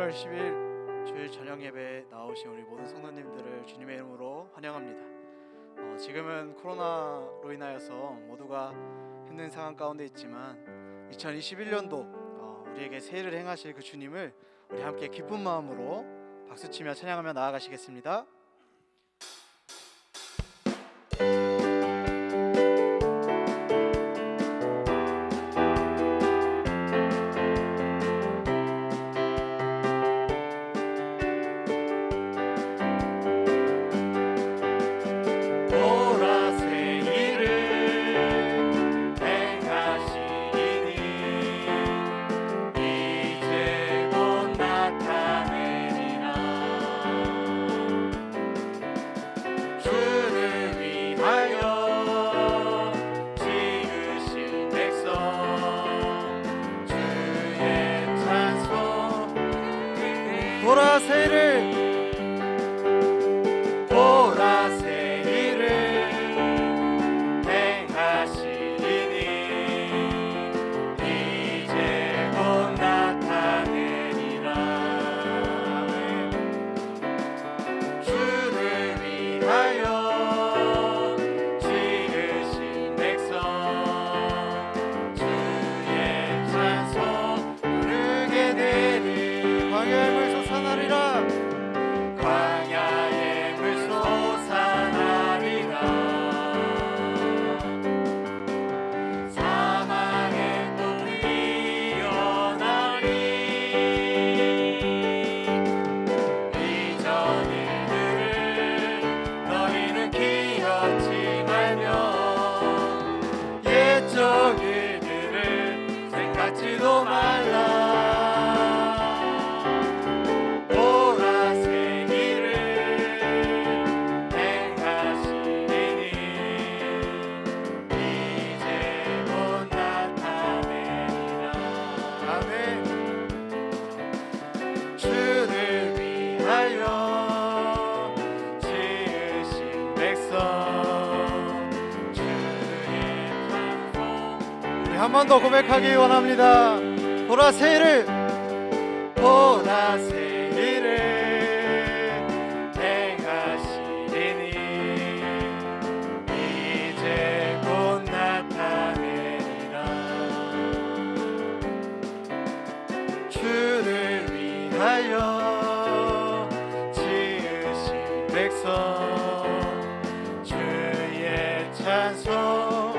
1월 10일 주일 저녁 예배에 나오신 우리 모든 성도님들을 주님의 이름으로 환영합니다. 지금은 코로나로 인하여서 모두가 힘든 상황 가운데 있지만 2021년도 우리에게 새해를 행하실 그 주님을 우리 함께 기쁜 마음으로 박수치며 찬양하며 나아가시겠습니다. 보라 새해를 행하시리니 이제 곧 나타내리라. 주를 위하여 지으신 백성 주의 찬송 부르게 되리. 광야의 물 솟아나리라. 광야의 물 솟아나리라. 사막의 꽃 피어나리. 이전 일들을 너희는 기억지 말며 옛적 일들을 생각지도 말라. 한 번 더 고백하기 원합니다. 보라 새해를 행하시리니 이제 곧 나타내리라. 주를 위하여 지으신 백성 주의 찬송.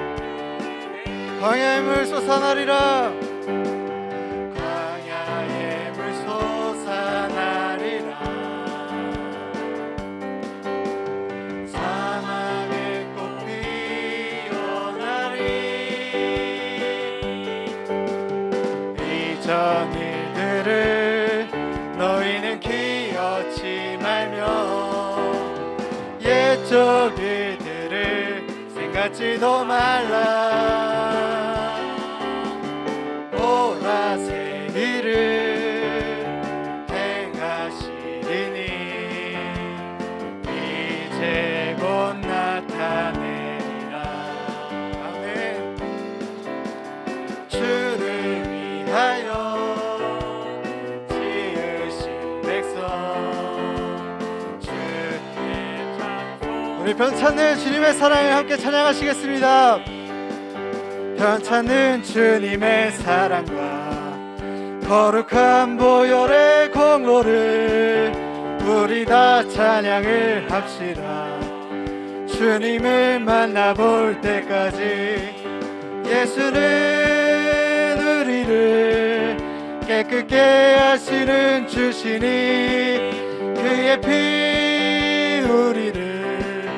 광야의 물 솟아나리라. 광야의 물 솟아나리라. 사막의 꽃 피어나리. 이전 일들을 너희는 기억지 말며 옛적 일들을 생각지도 말라. 보라 새해를 행하시리니 이제 곧 나타내리라. 아멘. 주를 위하여 지으신 백성 주의 찬송. 우리 변찮는 주님의 사랑을 함께 찬양하시겠습니다. 변찮는 주님의 사랑과 거룩한 보혈의 공로를 우리 다 찬양을 합시다. 주님을 만나볼 때까지 예수는 우리를 깨끗게 하시는 주시니 그의 피 우리를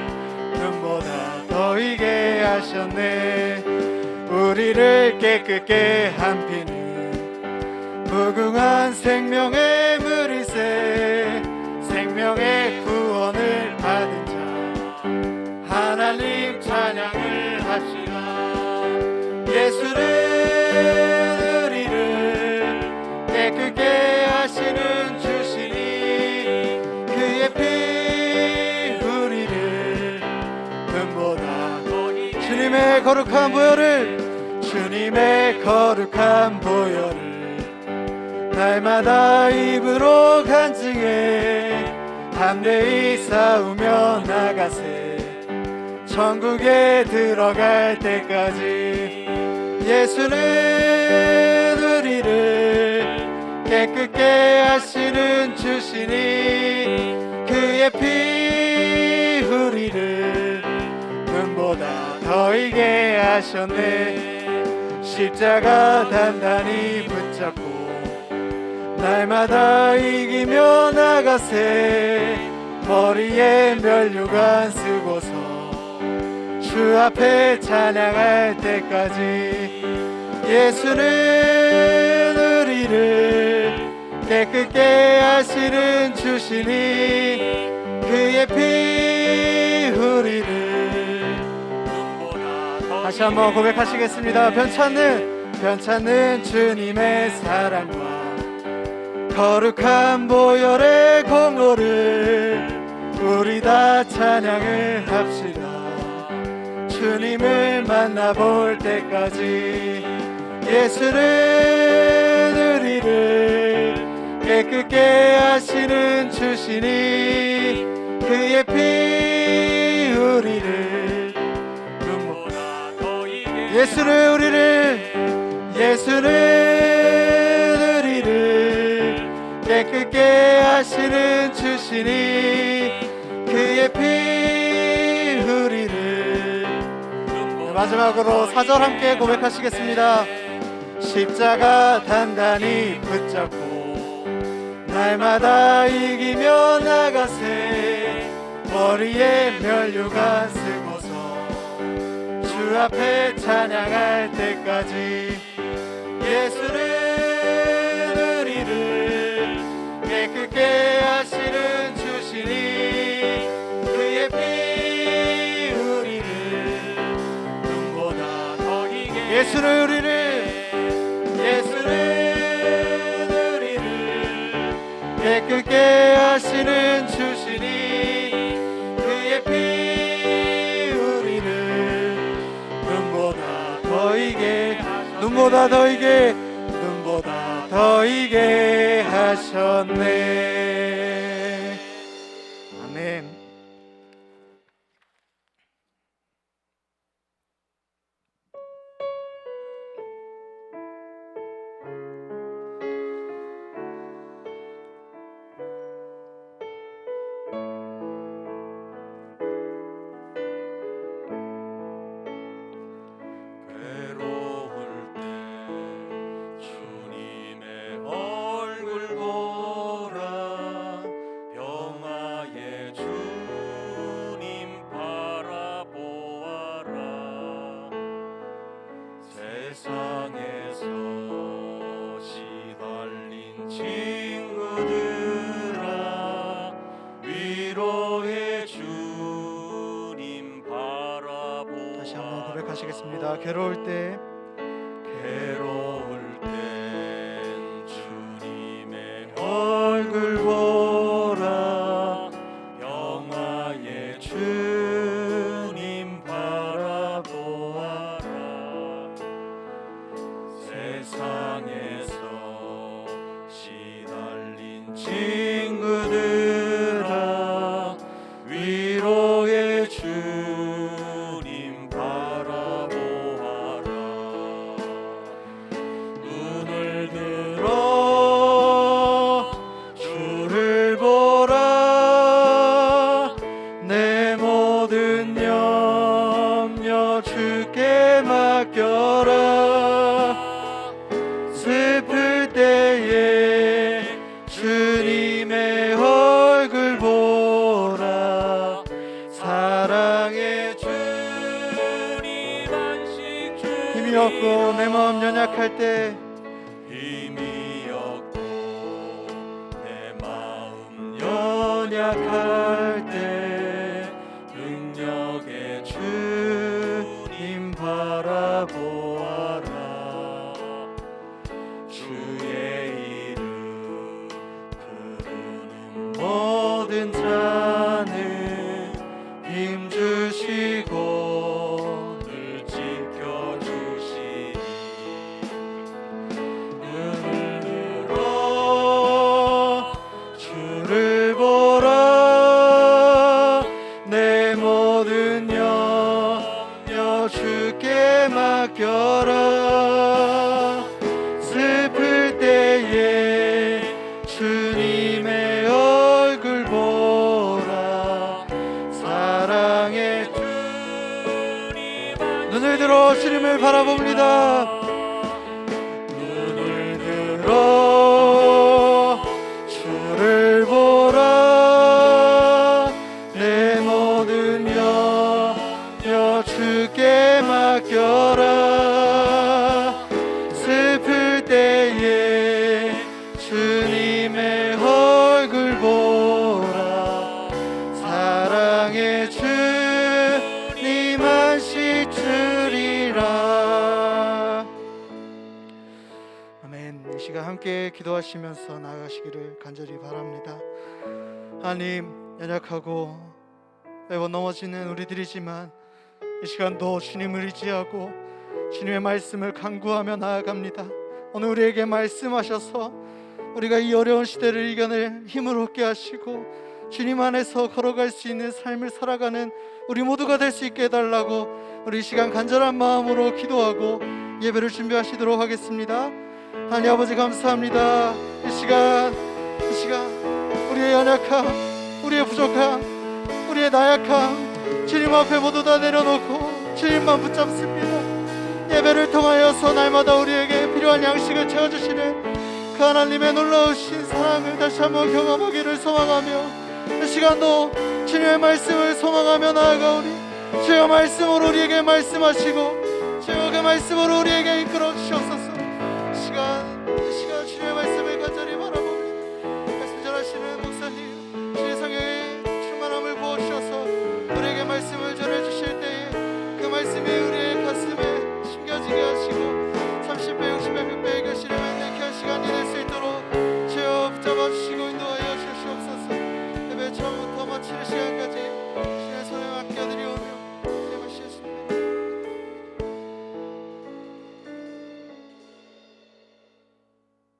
눈보다 더 희게 하셨네. 우리를 깨끗게 한 피는 무궁한 생명의 물이세. 생명의 구원을 받은 자 하나님 찬양을 합시다. 예수는 우리를 깨끗게 하시는 주시니 그의 피 우리를 눈보다 주님의 거룩한 보혈을 날마다 입으로 간증해 담대히 싸우며 나가세. 천국에 들어갈 때까지 예수는 우리를 깨끗게 하시는 주시니 그의 피 우리를 눈보다 더 이게 하셨네. 십자가 단단히 붙잡고 날마다 이기며 나가세. 머리에 면류관 쓰고서 주 앞에 찬양할 때까지 예수는 우리를 깨끗게 하시는 주시니 그의 피 우리를 다시 한번 고백하시겠습니다. 변찮는 주님의 사랑과 거룩한 보혈의 공로를 우리 다 찬양을 합시다. 주님을 만나볼 때까지 예수는 우리를 깨끗게 하시는 주시니 그의 피 우리를 예수는 우리를 깨끗게 하시는 주시니 그의 피 우리를. 마지막으로 4절 함께 고백하시겠습니다. 십자가 단단히 붙잡고 날마다 이기며 나가세. 머리에 면류관 쓰고서 주 앞에 찬양할 때까지 예수는 우리를 깨끗게 하시는 주시니 그의 피 우리를 눈보다 더 이게 예수는 우리를 깨끗게 하시는 주시니 그의 피 우리를 눈보다 더 이게 하셨네. 아멘. 세상에서 시달린 친구들아 위로의 주님 바라보아라. 다시 한번 고백하시겠습니다. 괴로울 땐 주님의 얼굴 보라. 영화의 주님 바라보아라. 세상에서 시달린 친구들아 위로의 주님 바라보아라. 눈을 들어 주를 보라. 내 모든 염려 주께 맡겨라. 슬플 때에 주님의 얼굴 보라. 사랑의 주님 안식 주 힘이 없고 내 마음 연약할 때 힘이 없고 내 마음 연약할 때 능력의 주님 바라보아라. 주의 이름 부르는 모든 자는 힘 주시고 늘 지켜주시니 눈을 들어 주께 맡겨라. 슬플 때에 주님의 얼굴 보라. 사랑의 주님 눈을 들어 주님을 바라봅니다. 눈을 들어 주를 보라. 내 모든 염려 주께 맡겨라. 슬플 때에 주님의 얼굴 보라. 사랑의 주님 안식 주리라. 아멘. 이 시간 함께 기도하시면서 나아가시기를 간절히 바랍니다. 하나님, 연약하고 매번 넘어지는 우리들이지만 이 시간도 주님을 의지하고 주님의 말씀을 간구하며 나아갑니다. 오늘 우리에게 말씀하셔서 우리가 이 어려운 시대를 이겨낼 힘을 얻게 하시고 주님 안에서 걸어갈 수 있는 삶을 살아가는 우리 모두가 될 수 있게 해달라고 우리 이 시간 간절한 마음으로 기도하고 예배를 준비하시도록 하겠습니다. 하나님 아버지, 감사합니다. 이 시간 우리의 연약함, 우리의 부족함, 우리의 나약함 주님 앞에 모두 다 내려놓고 주님만 붙잡습니다. 예배를 통하여서 날마다 우리에게 필요한 양식을 채워주시는 그 하나님의 놀라우신 사랑을 다시 한번 경험하기를 소망하며 이 시간도 주님의 말씀을 소망하며 나아가오니 주의 말씀으로 우리에게 말씀하시고 주의 그 말씀으로 우리에게 이끌어 주시옵소서. 이 시간 주님의 말씀을 간절히 바라봅니다. 말씀 전하시는 목사님 주의 성령의 충만함을 부어주셔서 우리에게 말씀을 전해주실 때에 그 말씀이 우리의 가슴에 심겨지게 하시고 30배, 60배, 100배의 결실을 맺는 귀한 시간이 될 수 있도록 주여 붙잡아 주시고 인도하여 주시옵소서. 예배 처음부터 마치는 시간까지 주의 손에 맡겨드리오며 예배하시겠습니다.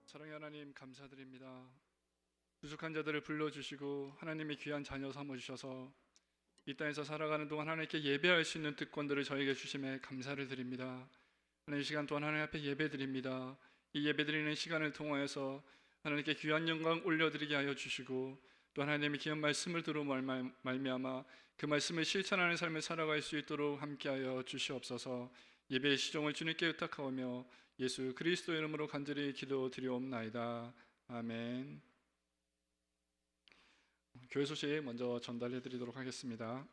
사랑의 하나님, 감사드립니다. 부족한 자들을 불러주시고 하나님의 귀한 자녀 삼아주셔서 이 땅에서 살아가는 동안 하나님께 예배할 수 있는 특권들을 저에게 주심에 감사를 드립니다. 하나님, 이 시간 또한 하나님 앞에 예배드립니다. 이 예배드리는 시간을 통하여서 하나님께 귀한 영광 올려드리게 하여 주시고 또 하나님의 귀한 말씀을 들어 말미암아 그 말씀을 실천하는 삶을 살아갈 수 있도록 함께하여 주시옵소서. 예배의 시종을 주님께 의탁하오며 예수 그리스도의 이름으로 간절히 기도드리옵나이다. 아멘. 교회 소식 먼저 전달해드리도록 하겠습니다.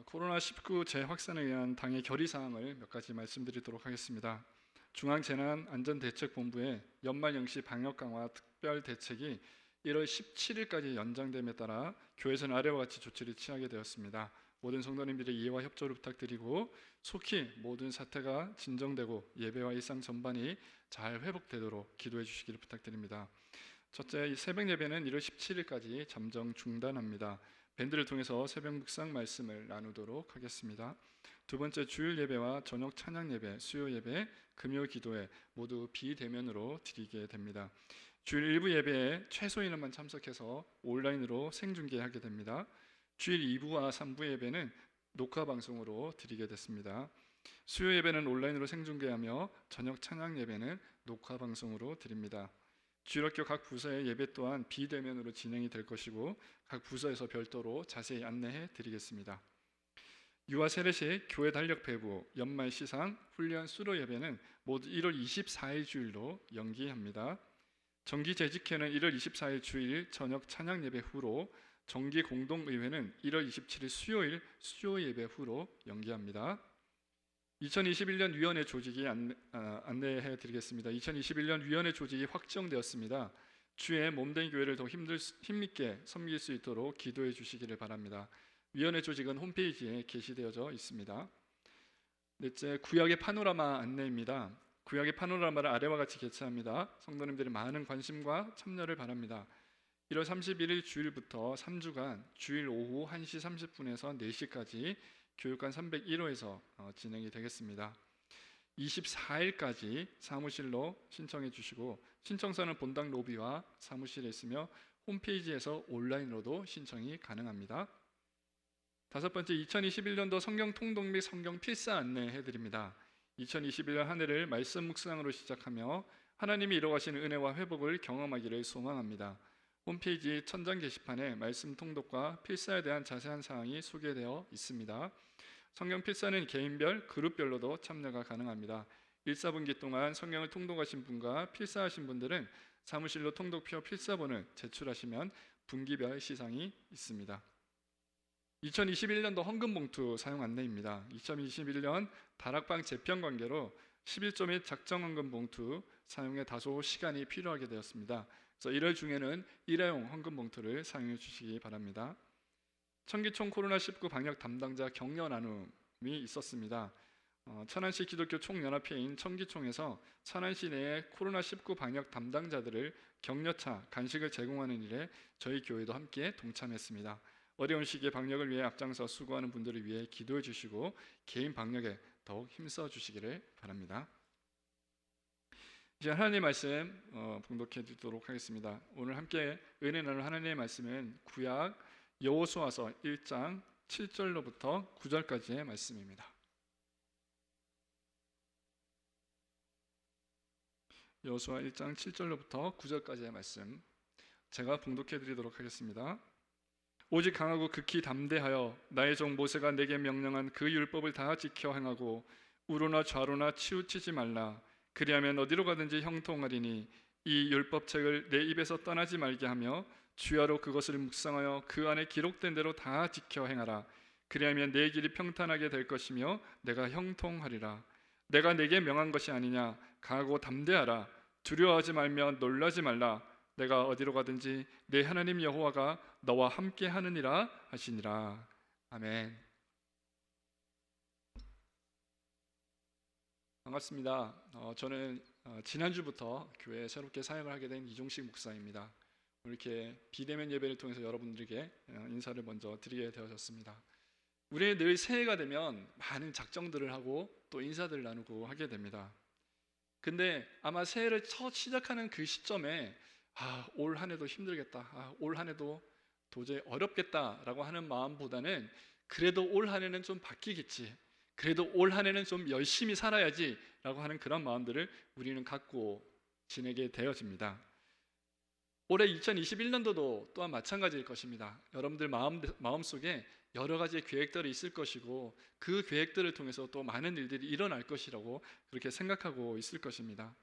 코로나19 재확산에 의한 당의 결의사항을 몇 가지 말씀드리도록 하겠습니다. 중앙재난안전대책본부의 연말연시 방역 강화 특별대책이 1월 17일까지 연장됨에 따라 교회에서는 아래와 같이 조치를 취하게 되었습니다. 모든 성도님들의 이해와 협조를 부탁드리고 속히 모든 사태가 진정되고 예배와 일상 전반이 잘 회복되도록 기도해 주시기를 부탁드립니다. 첫째, 새벽 예배는 1월 17일까지 잠정 중단합니다. 밴드를 통해서 새벽 묵상 말씀을 나누도록 하겠습니다. 두 번째, 주일 예배와 저녁 찬양 예배, 수요 예배, 금요 기도회 모두 비대면으로 드리게 됩니다. 주일 일부 예배에 최소 인원만 참석해서 온라인으로 생중계하게 됩니다. 주일 2부와 3부 예배는 녹화 방송으로 드리게 됐습니다. 수요 예배는 온라인으로 생중계하며 저녁 찬양 예배는 녹화 방송으로 드립니다. 주일학교 각 부서의 예배 또한 비대면으로 진행이 될 것이고 각 부서에서 별도로 자세히 안내해 드리겠습니다. 유아 세례식, 교회 달력 배부, 연말 시상, 훈련 수료 예배는 모두 1월 24일 주일로 연기합니다. 정기 재직회는 1월 24일 주일 저녁 찬양 예배 후로, 정기 공동의회는 1월 27일 수요일 수요 예배 후로 연기합니다. 2021년 위원회 조직이 안내해 드리겠습니다. 2021년 위원회 조직이 확정되었습니다. 주의 몸된 교회를 더 힘있게 섬길 수 있도록 기도해 주시기를 바랍니다. 위원회 조직은 홈페이지에 게시되어져 있습니다. 넷째, 구약의 파노라마 안내입니다. 구약의 파노라마를 아래와 같이 개최합니다. 성도님들의 많은 관심과 참여를 바랍니다. 1월 31일 주일부터 3주간 주일 오후 1시 30분에서 4시까지 교육관 301호에서 진행이 되겠습니다. 24일까지 사무실로 신청해 주시고 신청서는 본당 로비와 사무실에 있으며 홈페이지에서 온라인으로도 신청이 가능합니다. 다섯 번째, 2021년도 성경 통독 및 성경 필사 안내해 드립니다. 2021년 한 해를 말씀 묵상으로 시작하며 하나님이 이루어가시는 은혜와 회복을 경험하기를 소망합니다. 홈페이지 천장 게시판에 말씀 통독과 필사에 대한 자세한 사항이 소개되어 있습니다. 성경 필사는 개인별, 그룹별로도 참여가 가능합니다. 1, 4분기 동안 성경을 통독하신 분과 필사하신 분들은 사무실로 통독표 필사본을 제출하시면 분기별 시상이 있습니다. 2021년도 헌금봉투 사용 안내입니다. 2021년 다락방 재편 관계로 11조 및 작정 헌금봉투 사용에 다소 시간이 필요하게 되었습니다. 그래서 1월 중에는 일회용 헌금봉투를 사용해 주시기 바랍니다. 청기총 코로나19 방역 담당자 격려 나눔이 있었습니다. 천안시 기독교 총연합회인 청기총에서 천안시 내에 코로나19 방역 담당자들을 격려차, 간식을 제공하는 일에 저희 교회도 함께 동참했습니다. 어려운 시기에 방역을 위해 앞장서 수고하는 분들을 위해 기도해 주시고 개인 방역에 더욱 힘써 주시기를 바랍니다. 이제 하나님의 말씀 봉독해 드리도록 하겠습니다. 오늘 함께 은혜 나눌 하나님의 말씀은 구약 여호수아서 1장 7절로부터 9절까지의 말씀입니다. 여호수아 1장 7절로부터 9절까지의 말씀 제가 봉독해 드리도록 하겠습니다. 오직 강하고 극히 담대하여 나의 종 모세가 내게 명령한 그 율법을 다 지켜 행하고 우로나 좌로나 치우치지 말라. 그리하면 어디로 가든지 형통하리니 이 율법책을 내 입에서 떠나지 말게 하며 주야로 그것을 묵상하여 그 안에 기록된 대로 다 지켜 행하라. 그리하면 내 길이 평탄하게 될 것이며 내가 형통하리라. 내가 내게 명한 것이 아니냐. 강하고 담대하라. 두려워하지 말며 놀라지 말라. 내가 어디로 가든지 내 하나님 여호와가 너와 함께 하느니라 하시니라. 아멘. 반갑습니다. 저는 지난주부터 교회에 새롭게 사역을 하게 된 이종식 목사입니다. 오늘 이렇게 비대면 예배를 통해서 여러분들에게 인사를 먼저 드리게 되어졌습니다. 우리는 늘 새해가 되면 많은 작정들을 하고 또 인사들을 나누고 하게 됩니다. 근데 아마 새해를 첫 시작하는 그 시점에 올 한 해도 힘들겠다, 올 한 해도 도저히 어렵겠다라고 하는 마음보다는 그래도 올 한 해는 좀 바뀌겠지, 그래도 올 한 해는 좀 열심히 살아야지 라고 하는 그런 마음들을 우리는 갖고 지내게 되어집니다. 올해 2021년도도 또한 마찬가지일 것입니다. 여러분들 마음속에 여러 가지의 계획들이 있을 것이고 그 계획들을 통해서 또 많은 일들이 일어날 것이라고 그렇게 생각하고 있을 것입니다.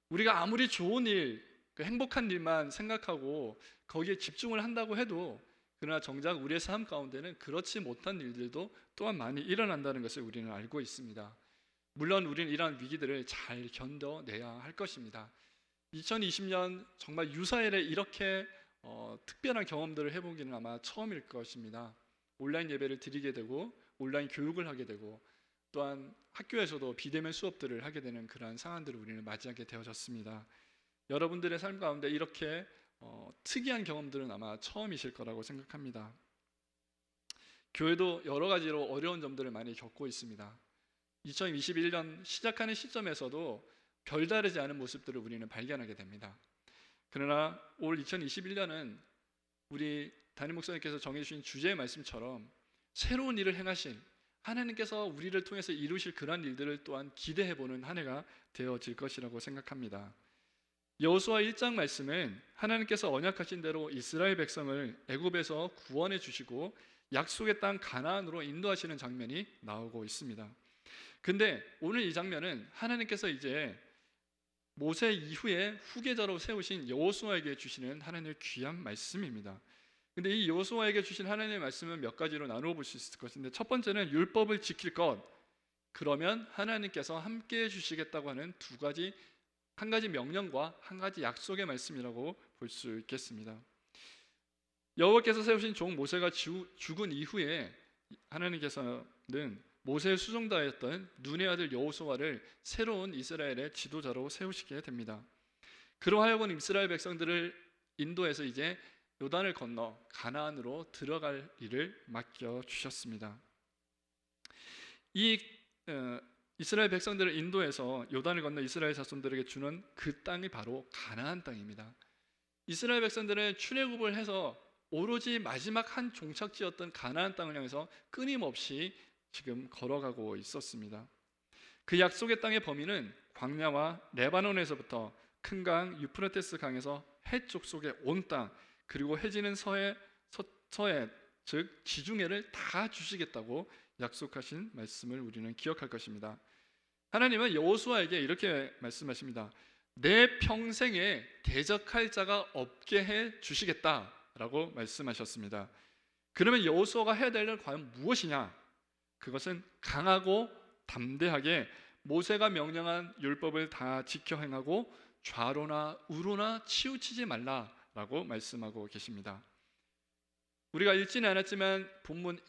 우리가 아무리 좋은 일, 행복한 일만 생각하고 거기에 집중을 한다고 해도 그러나 정작 우리의 삶 가운데는 그렇지 못한 일들도 또한 많이 일어난다는 것을 우리는 알고 있습니다. 물론 우리는 이러한 위기들을 잘 견뎌내야 할 것입니다. 2020년 정말 유사일에 이렇게 특별한 경험들을 해보기는 아마 처음일 것입니다. 온라인 예배를 드리게 되고 온라인 교육을 하게 되고 또한 학교에서도 비대면 수업들을 하게 되는 그러한 상황들을 우리는 맞이하게 되어졌습니다. 여러분들의 삶 가운데 이렇게 특이한 경험들은 아마 처음이실 거라고 생각합니다. 교회도 여러 가지로 어려운 점들을 많이 겪고 있습니다. 2021년 시작하는 시점에서도 별다르지 않은 모습들을 우리는 발견하게 됩니다. 그러나 올 2021년은 우리 담임 목사님께서 정해주신 주제의 말씀처럼 새로운 일을 행하신 하나님께서 우리를 통해서 이루실 그런 일들을 또한 기대해보는 한 해가 되어질 것이라고 생각합니다. 여호수아 1장 말씀은 하나님께서 언약하신 대로 이스라엘 백성을 애굽에서 구원해 주시고 약속의 땅 가나안으로 인도하시는 장면이 나오고 있습니다. 근데 오늘 이 장면은 하나님께서 이제 모세 이후에 후계자로 세우신 여호수아에게 주시는 하나님의 귀한 말씀입니다. 근데 이 여호수아에게 주신 하나님의 말씀은 몇 가지로 나누어 볼 수 있을 것인데, 첫 번째는 율법을 지킬 것, 그러면 하나님께서 함께 해 주시겠다고 하는 한 가지 명령과 한 가지 약속의 말씀이라고 볼 수 있겠습니다. 여호와께서 세우신 종 모세가 죽은 이후에 하나님께서는 모세의 수종자였던 눈의 아들 여호수아를 새로운 이스라엘의 지도자로 세우시게 됩니다. 그러하여금 이스라엘 백성들을 인도해서 이제 요단을 건너 가나안으로 들어갈 일을 맡겨 주셨습니다. 이 이스라엘 백성들을 인도해서 요단을 건너 이스라엘 자손들에게 주는 그 땅이 바로 가나안 땅입니다. 이스라엘 백성들은 출애굽을 해서 오로지 마지막 한 종착지였던 가나안 땅을 향해서 끊임없이 지금 걸어가고 있었습니다. 그 약속의 땅의 범위는 광야와 레바논에서부터 큰 강 유프라테스 강에서 해쪽 속의 온 땅, 그리고 해지는 서해 즉 지중해를 다 주시겠다고 약속하신 말씀을 우리는 기억할 것입니다. 하나님은 여호수아에게 이렇게 말씀하십니다. 내 평생에 대적할 자가 없게 해 주시겠다라고 말씀하셨습니다. 그러면 여호수아가 해야 될 일은 과연 무엇이냐? 그것은 강하고 담대하게 모세가 명령한 율법을 다 지켜 행하고 좌로나 우로나 치우치지 말라라고 말씀하고 계십니다. 우리가 읽지는 않았지만 본문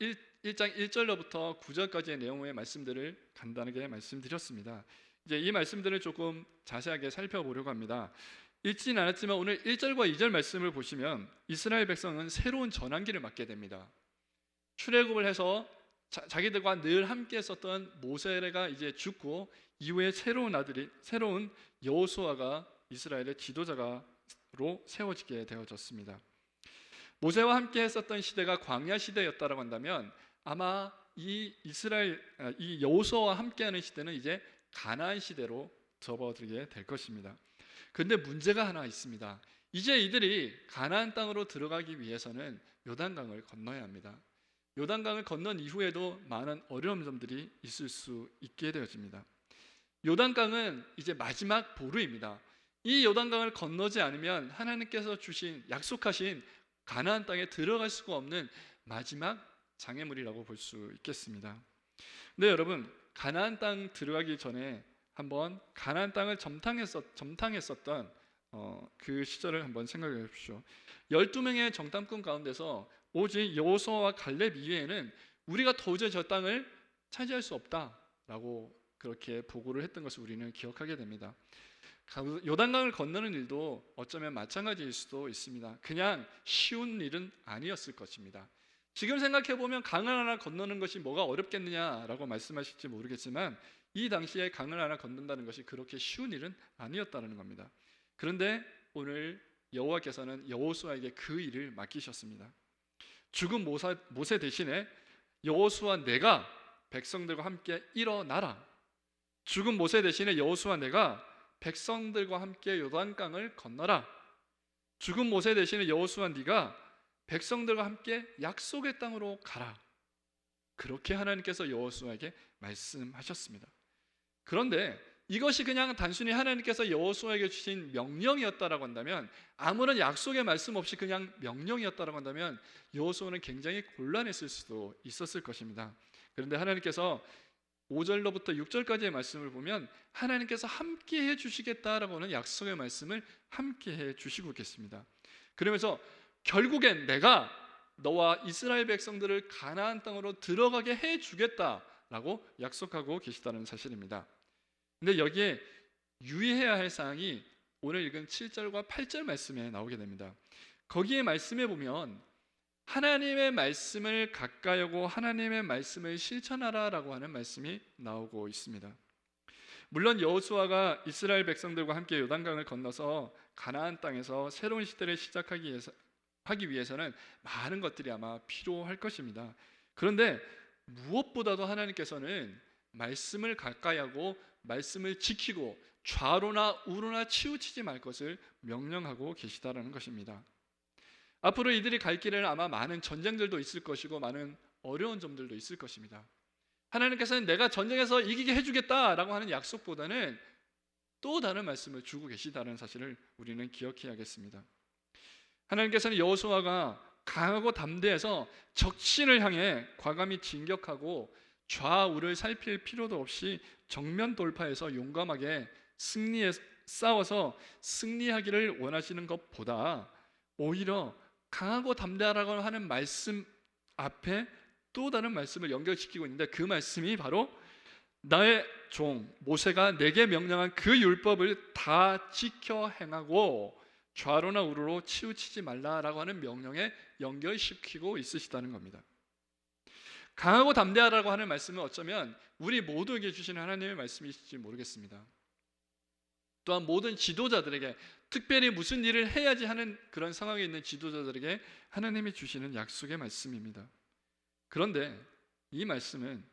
1장 1절로부터 9절까지의 내용의 말씀들을 간단하게 말씀드렸습니다. 이제 이 말씀들을 조금 자세하게 살펴보려고 합니다. 읽지는 않았지만 오늘 1절과 2절 말씀을 보시면 이스라엘 백성은 새로운 전환기를 맞게 됩니다. 출애굽을 해서 자기들과 늘 함께 했었던 모세가 이제 죽고 이후에 새로운 여호수아가 이스라엘의 지도자로 세워지게 되어졌습니다. 모세와 함께 했었던 시대가 광야 시대였다라고 한다면 아마 이 여호수아와 함께하는 시대는 이제 가나안 시대로 접어들게 될 것입니다. 그런데 문제가 하나 있습니다. 이제 이들이 가나안 땅으로 들어가기 위해서는 요단강을 건너야 합니다. 요단강을 건넌 이후에도 많은 어려운 점들이 있을 수 있게 되어집니다. 요단강은 이제 마지막 보루입니다. 이 요단강을 건너지 않으면 하나님께서 주신 약속하신 가나안 땅에 들어갈 수가 없는 마지막 장애물이라고 볼 수 있겠습니다. 네, 여러분, 가나안 땅 들어가기 전에 한번 가나안 땅을 점탕했었던 그 시절을 한번 생각해 보십시오. 12명의 정탐꾼 가운데서 오직 여호수아와 갈렙 이외에는 우리가 도저히 저 땅을 차지할 수 없다라고 그렇게 보고를 했던 것을 우리는 기억하게 됩니다. 요단강을 건너는 일도 어쩌면 마찬가지일 수도 있습니다. 그냥 쉬운 일은 아니었을 것입니다. 지금 생각해 보면 강을 하나 건너는 것이 뭐가 어렵겠느냐라고 말씀하실지 모르겠지만 이 당시에 강을 하나 건넌다는 것이 그렇게 쉬운 일은 아니었다는 겁니다. 그런데 오늘 여호와께서는 여호수아에게 그 일을 맡기셨습니다. 죽은 모세 대신에 여호수아 내가 백성들과 함께 일어나라. 죽은 모세 대신에 여호수아 내가 백성들과 함께 요단강을 건너라. 죽은 모세 대신에 여호수아 네가 백성들과 함께 약속의 땅으로 가라. 그렇게 하나님께서 여호수아에게 말씀하셨습니다. 그런데 이것이 그냥 단순히 하나님께서 여호수아에게 주신 명령이었다라고 한다면, 아무런 약속의 말씀 없이 그냥 명령이었다라고 한다면 여호수아는 굉장히 곤란했을 수도 있었을 것입니다. 그런데 하나님께서 5절로부터 6절까지의 말씀을 보면 하나님께서 함께 해주시겠다라고 하는 약속의 말씀을 함께 해주시고 계십니다. 그러면서 결국엔 내가 너와 이스라엘 백성들을 가나안 땅으로 들어가게 해주겠다라고 약속하고 계시다는 사실입니다. 근데 여기에 유의해야 할 사항이 오늘 읽은 7절과 8절 말씀에 나오게 됩니다. 거기에 말씀해 보면 하나님의 말씀을 가까이 하고 하나님의 말씀을 실천하라라고 하는 말씀이 나오고 있습니다. 물론 여호수아가 이스라엘 백성들과 함께 요단강을 건너서 가나안 땅에서 새로운 시대를 시작하기 위해서는 많은 것들이 아마 필요할 것입니다. 그런데 무엇보다도 하나님께서는 말씀을 가까이 하고 말씀을 지키고 좌로나 우로나 치우치지 말 것을 명령하고 계시다라는 것입니다. 앞으로 이들이 갈 길에는 아마 많은 전쟁들도 있을 것이고 많은 어려운 점들도 있을 것입니다. 하나님께서는 내가 전쟁에서 이기게 해주겠다라고 하는 약속보다는 또 다른 말씀을 주고 계시다는 사실을 우리는 기억해야겠습니다. 하나님께서는 여호수아가 강하고 담대해서 적신을 향해 과감히 진격하고 좌우를 살필 필요도 없이 정면 돌파해서 용감하게 싸워서 승리하기를 원하시는 것보다 오히려 강하고 담대하라고 하는 말씀 앞에 또 다른 말씀을 연결시키고 있는데, 그 말씀이 바로 나의 종 모세가 내게 명령한 그 율법을 다 지켜 행하고 좌로나 우로로 치우치지 말라라고 하는 명령에 연결시키고 있으시다는 겁니다. 강하고 담대하라고 하는 말씀은 어쩌면 우리 모두에게 주시는 하나님의 말씀이실지 모르겠습니다. 또한 모든 지도자들에게, 특별히 무슨 일을 해야지 하는 그런 상황에 있는 지도자들에게 하나님이 주시는 약속의 말씀입니다. 그런데 이 말씀은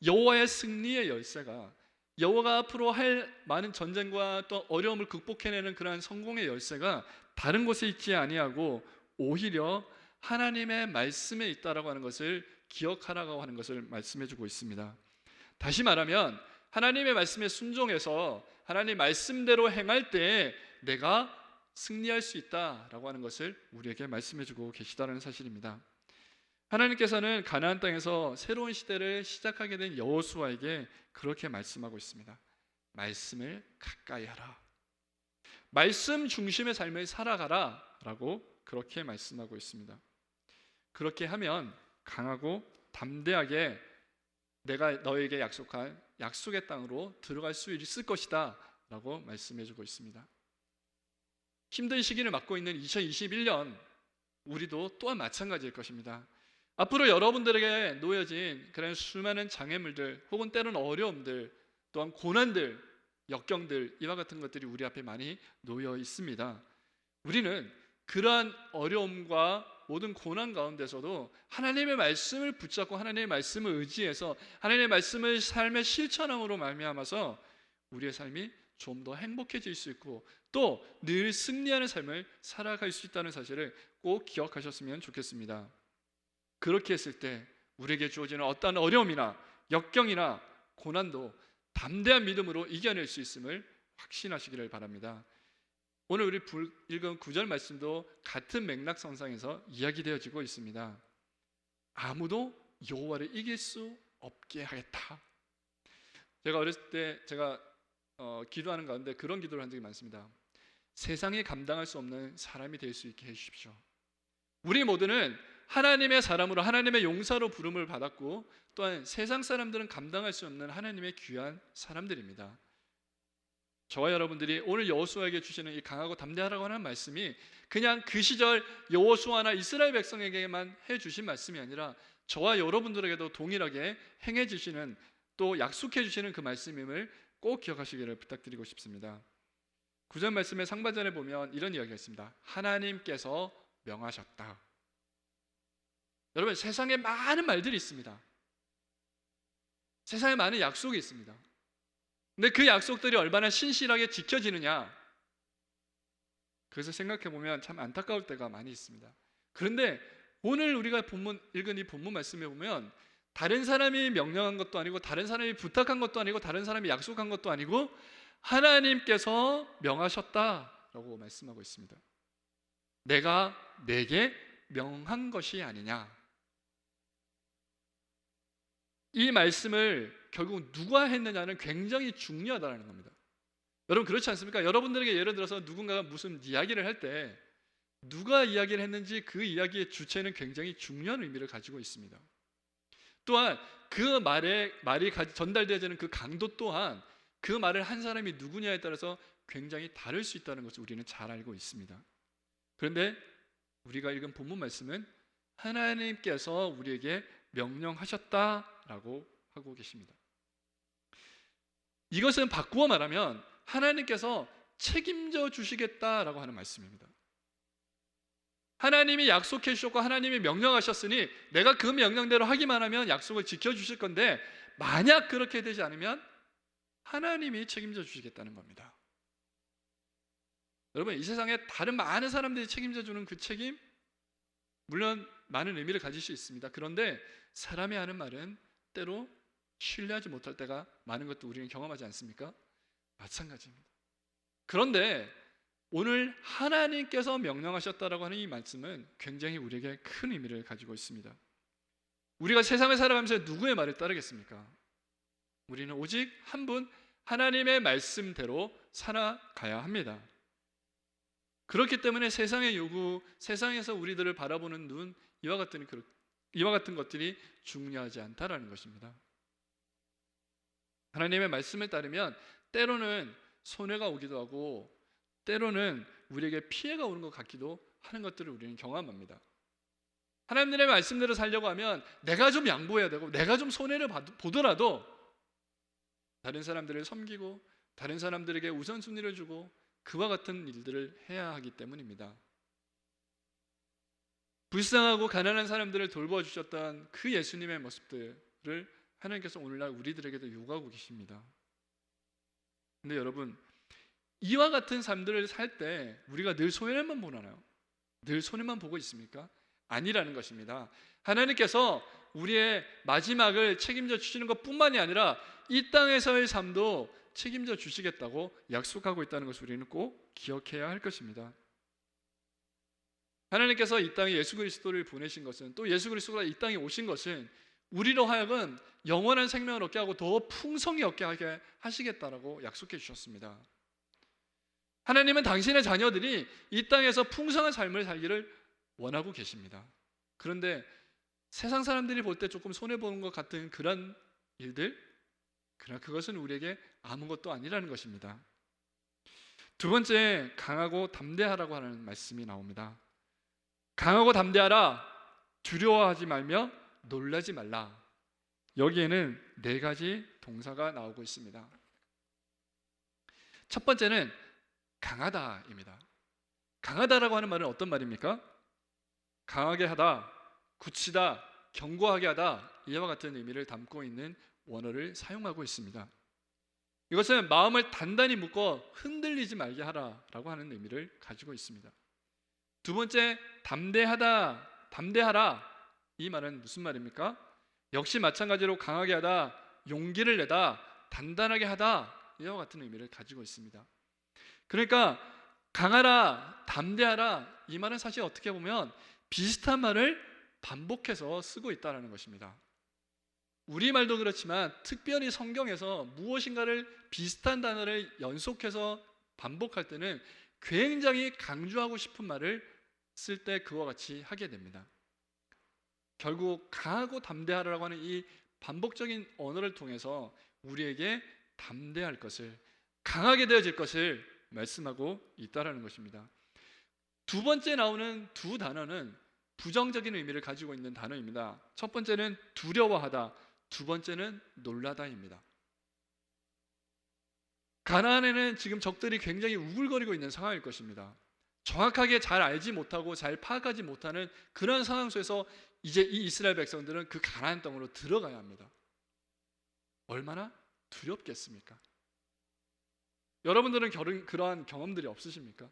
여호와의 승리의 열쇠가, 여호와가 앞으로 할 많은 전쟁과 또 어려움을 극복해내는 그러한 성공의 열쇠가 다른 곳에 있지 아니하고 오히려 하나님의 말씀에 있다라고 하는 것을 기억하라고 하는 것을 말씀해주고 있습니다. 다시 말하면 하나님의 말씀에 순종해서 하나님 말씀대로 행할 때 내가 승리할 수 있다라고 하는 것을 우리에게 말씀해주고 계시다는 사실입니다. 하나님께서는 가나안 땅에서 새로운 시대를 시작하게 된 여호수아에게 그렇게 말씀하고 있습니다. 말씀을 가까이 하라. 말씀 중심의 삶을 살아가라 라고 그렇게 말씀하고 있습니다. 그렇게 하면 강하고 담대하게 내가 너에게 약속한 약속의 땅으로 들어갈 수 있을 것이다 라고 말씀해주고 있습니다. 힘든 시기를 맞고 있는 2021년 우리도 또한 마찬가지일 것입니다. 앞으로 여러분들에게 놓여진 그런 수많은 장애물들 혹은 때로는 어려움들, 또한 고난들, 역경들, 이와 같은 것들이 우리 앞에 많이 놓여 있습니다. 우리는 그러한 어려움과 모든 고난 가운데서도 하나님의 말씀을 붙잡고 하나님의 말씀을 의지해서 하나님의 말씀을 삶의 실천함으로 말미암아서 우리의 삶이 좀 더 행복해질 수 있고 또 늘 승리하는 삶을 살아갈 수 있다는 사실을 꼭 기억하셨으면 좋겠습니다. 그렇게 했을 때 우리에게 주어지는 어떠한 어려움이나 역경이나 고난도 담대한 믿음으로 이겨낼 수 있음을 확신하시기를 바랍니다. 오늘 우리 읽은 9절 말씀도 같은 맥락상상에서 이야기되어지고 있습니다. 아무도 여호와를 이길 수 없게 하겠다. 제가 어렸을 때 기도하는 가운데 그런 기도를 한 적이 많습니다. 세상에 감당할 수 없는 사람이 될 수 있게 해주십시오. 우리 모두는 하나님의 사람으로 하나님의 용사로 부름을 받았고 또한 세상 사람들은 감당할 수 없는 하나님의 귀한 사람들입니다. 저와 여러분들이 오늘 여호수아에게 주시는 이 강하고 담대하라고 하는 말씀이 그냥 그 시절 여호수아나 이스라엘 백성에게만 해주신 말씀이 아니라 저와 여러분들에게도 동일하게 행해 주시는 또 약속해 주시는 그 말씀임을 꼭 기억하시기를 부탁드리고 싶습니다. 9절 말씀의 상반전에 보면 이런 이야기가 있습니다. 하나님께서 명하셨다. 여러분, 세상에 많은 말들이 있습니다. 세상에 많은 약속이 있습니다. 근데 그 약속들이 얼마나 신실하게 지켜지느냐, 그래서 생각해 보면 참 안타까울 때가 많이 있습니다. 그런데 오늘 우리가 읽은 이 본문 말씀에 보면 다른 사람이 명령한 것도 아니고 다른 사람이 부탁한 것도 아니고 다른 사람이 약속한 것도 아니고 하나님께서 명하셨다라고 말씀하고 있습니다. 내가 내게 명한 것이 아니냐. 이 말씀을 결국 누가 했느냐는 굉장히 중요하다는 겁니다. 여러분 그렇지 않습니까? 여러분들에게 예를 들어서 누군가가 무슨 이야기를 할 때 누가 이야기를 했는지 그 이야기의 주체는 굉장히 중요한 의미를 가지고 있습니다. 또한 그 말이 전달되어지는 그 강도 또한 그 말을 한 사람이 누구냐에 따라서 굉장히 다를 수 있다는 것을 우리는 잘 알고 있습니다. 그런데 우리가 읽은 본문 말씀은 하나님께서 우리에게 명령하셨다라고 하고 계십니다. 이것은 바꾸어 말하면 하나님께서 책임져 주시겠다라고 하는 말씀입니다. 하나님이 약속해 주셨고 하나님이 명령하셨으니 내가 그 명령대로 하기만 하면 약속을 지켜주실 건데 만약 그렇게 되지 않으면 하나님이 책임져 주시겠다는 겁니다. 여러분, 이 세상에 다른 많은 사람들이 책임져 주는 그 책임, 물론 많은 의미를 가질 수 있습니다. 그런데 사람이 하는 말은 때로 신뢰하지 못할 때가 많은 것도 우리는 경험하지 않습니까? 마찬가지입니다. 그런데 오늘 하나님께서 명령하셨다라고 하는 이 말씀은 굉장히 우리에게 큰 의미를 가지고 있습니다. 우리가 세상을 살아가면서 누구의 말을 따르겠습니까? 우리는 오직 한 분 하나님의 말씀대로 살아가야 합니다. 그렇기 때문에 세상의 요구, 세상에서 우리들을 바라보는 눈, 이와 같은 것들이 중요하지 않다라는 것입니다. 하나님의 말씀을 따르면 때로는 손해가 오기도 하고 때로는 우리에게 피해가 오는 것 같기도 하는 것들을 우리는 경험합니다. 하나님의 말씀대로 살려고 하면 내가 좀 양보해야 되고 내가 좀 손해를 보더라도 다른 사람들을 섬기고 다른 사람들에게 우선순위를 주고 그와 같은 일들을 해야 하기 때문입니다. 불쌍하고 가난한 사람들을 돌보아주셨던 그 예수님의 모습들을 하나님께서 오늘날 우리들에게도 요구하고 계십니다. 근데 여러분, 이와 같은 삶들을 살 때 우리가 늘 손해만 보나요? 늘 손해만 보고 있습니까? 아니라는 것입니다. 하나님께서 우리의 마지막을 책임져 주시는 것뿐만이 아니라 이 땅에서의 삶도 책임져 주시겠다고 약속하고 있다는 것을 우리는 꼭 기억해야 할 것입니다. 하나님께서 이 땅에 예수 그리스도를 보내신 것은, 또 예수 그리스도가 이 땅에 오신 것은 우리로 하여금 영원한 생명을 얻게 하고 더 풍성히 얻게 하게 하시겠다라고 약속해 주셨습니다. 하나님은 당신의 자녀들이 이 땅에서 풍성한 삶을 살기를 원하고 계십니다. 그런데 세상 사람들이 볼 때 조금 손해보는 것 같은 그런 일들, 그러나 그것은 우리에게 아무것도 아니라는 것입니다. 두 번째, 강하고 담대하라고 하는 말씀이 나옵니다. 강하고 담대하라, 두려워하지 말며 놀라지 말라. 여기에는 네 가지 동사가 나오고 있습니다. 첫 번째는 강하다입니다. 강하다라고 하는 말은 어떤 말입니까? 강하게 하다, 굳히다, 견고하게 하다, 이와 같은 의미를 담고 있는 원어를 사용하고 있습니다. 이것은 마음을 단단히 묶어 흔들리지 말게 하라라고 하는 의미를 가지고 있습니다. 두 번째, 담대하다, 담대하라, 이 말은 무슨 말입니까? 역시 마찬가지로 강하게 하다, 용기를 내다, 단단하게 하다, 이와 같은 의미를 가지고 있습니다. 그러니까 강하라, 담대하라, 이 말은 사실 어떻게 보면 비슷한 말을 반복해서 쓰고 있다는 것입니다. 우리말도 그렇지만 특별히 성경에서 무엇인가를 비슷한 단어를 연속해서 반복할 때는 굉장히 강조하고 싶은 말을 쓸 때 그와 같이 하게 됩니다. 결국 강하고 담대하라고 하는 이 반복적인 언어를 통해서 우리에게 담대할 것을, 강하게 되어질 것을 말씀하고 있다는 것입니다. 두 번째 나오는 두 단어는 부정적인 의미를 가지고 있는 단어입니다. 첫 번째는 두려워하다, 두 번째는 놀라다입니다. 가나안에는 지금 적들이 굉장히 우글거리고 있는 상황일 것입니다. 정확하게 잘 알지 못하고 잘 파악하지 못하는 그런 상황 속에서 이제 이 이스라엘 백성들은 그 가나안 땅으로 들어가야 합니다. 얼마나 두렵겠습니까? 여러분들은 그러한 경험들이 없으십니까?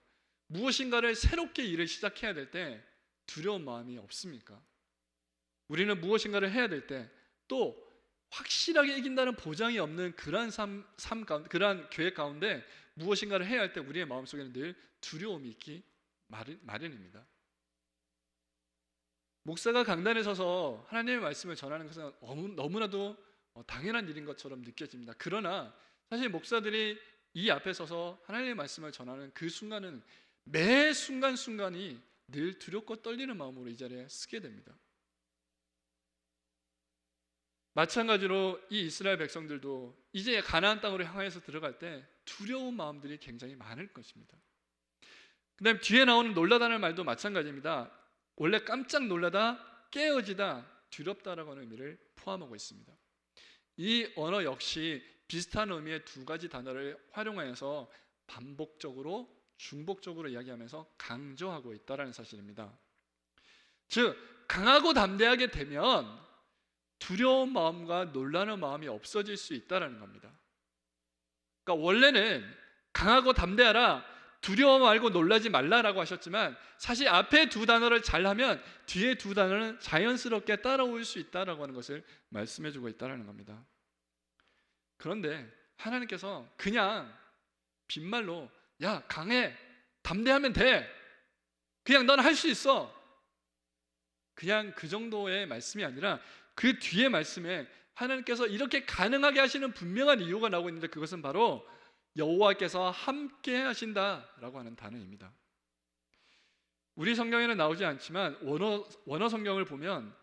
무엇인가를 새롭게 일을 시작해야 될 때 두려운 마음이 없습니까? 우리는 무엇인가를 해야 될 때 또 확실하게 이긴다는 보장이 없는 그러한 그러한 계획 가운데 무엇인가를 해야 할 때 우리의 마음속에는 늘 두려움이 있기 마련입니다. 목사가 강단에 서서 하나님의 말씀을 전하는 것은 너무나도 당연한 일인 것처럼 느껴집니다. 그러나 사실 목사들이 이 앞에 서서 하나님의 말씀을 전하는 그 순간은 매 순간순간이 늘 두렵고 떨리는 마음으로 이 자리에 서게 됩니다. 마찬가지로 이 이스라엘 백성들도 이제 가나안 땅으로 향해서 들어갈 때 두려운 마음들이 굉장히 많을 것입니다. 그 다음 뒤에 나오는 놀라다는 말도 마찬가지입니다. 원래 깜짝 놀라다, 깨어지다, 두렵다라고 하는 의미를 포함하고 있습니다. 이 언어 역시 비슷한 의미의 두 가지 단어를 활용하여서 반복적으로, 중복적으로 이야기하면서 강조하고 있다는 사실입니다. 즉, 강하고 담대하게 되면 두려운 마음과 놀라는 마음이 없어질 수 있다는 겁니다. 그러니까 원래는 강하고 담대하라, 두려워 말고 놀라지 말라라고 하셨지만 사실 앞에 두 단어를 잘하면 뒤에 두 단어는 자연스럽게 따라올 수 있다라고 하는 것을 말씀해주고 있다는 겁니다. 그런데 하나님께서 그냥 빈말로 야, 강해, 담대하면 돼, 그냥 넌 할 수 있어, 그냥 그 정도의 말씀이 아니라 그 뒤에 말씀에 하나님께서 이렇게 가능하게 하시는 분명한 이유가 나오고 있는데 그것은 바로 여호와께서 함께 하신다라고 하는 단어입니다. 우리 성경에는 나오지 않지만 원어 성경을 보면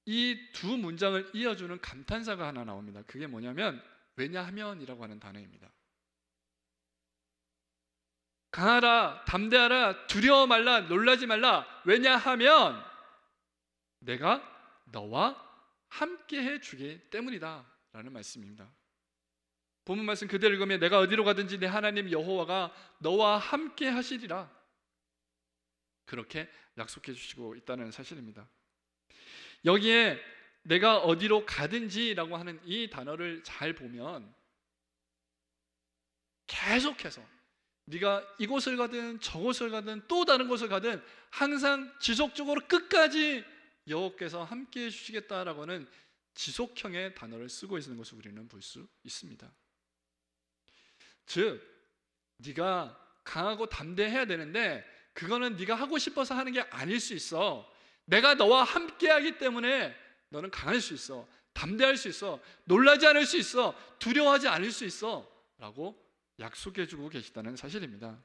이 두 문장을 이어주는 감탄사가 하나 나옵니다. 그게 뭐냐면 왜냐하면이라고 하는 단어입니다. 강하라, 담대하라, 두려워 말라, 놀라지 말라. 왜냐하면 내가 너와 함께 해주기 때문이다 라는 말씀입니다. 본문 말씀 그대로 읽으면 내가 어디로 가든지 내 하나님 여호와가 너와 함께 하시리라, 그렇게 약속해 주시고 있다는 사실입니다. 여기에 내가 어디로 가든지라고 하는 이 단어를 잘 보면 계속해서 네가 이곳을 가든 저곳을 가든 또 다른 곳을 가든 항상 지속적으로 끝까지 여호와께서 함께 해주시겠다라고 하는 지속형의 단어를 쓰고 있는 것을 우리는 볼 수 있습니다. 즉 네가 강하고 담대해야 되는데 그거는 네가 하고 싶어서 하는 게 아닐 수 있어. 내가 너와 함께 하기 때문에 너는 강할 수 있어, 담대할 수 있어, 놀라지 않을 수 있어, 두려워하지 않을 수 있어 라고 약속해주고 계시다는 사실입니다.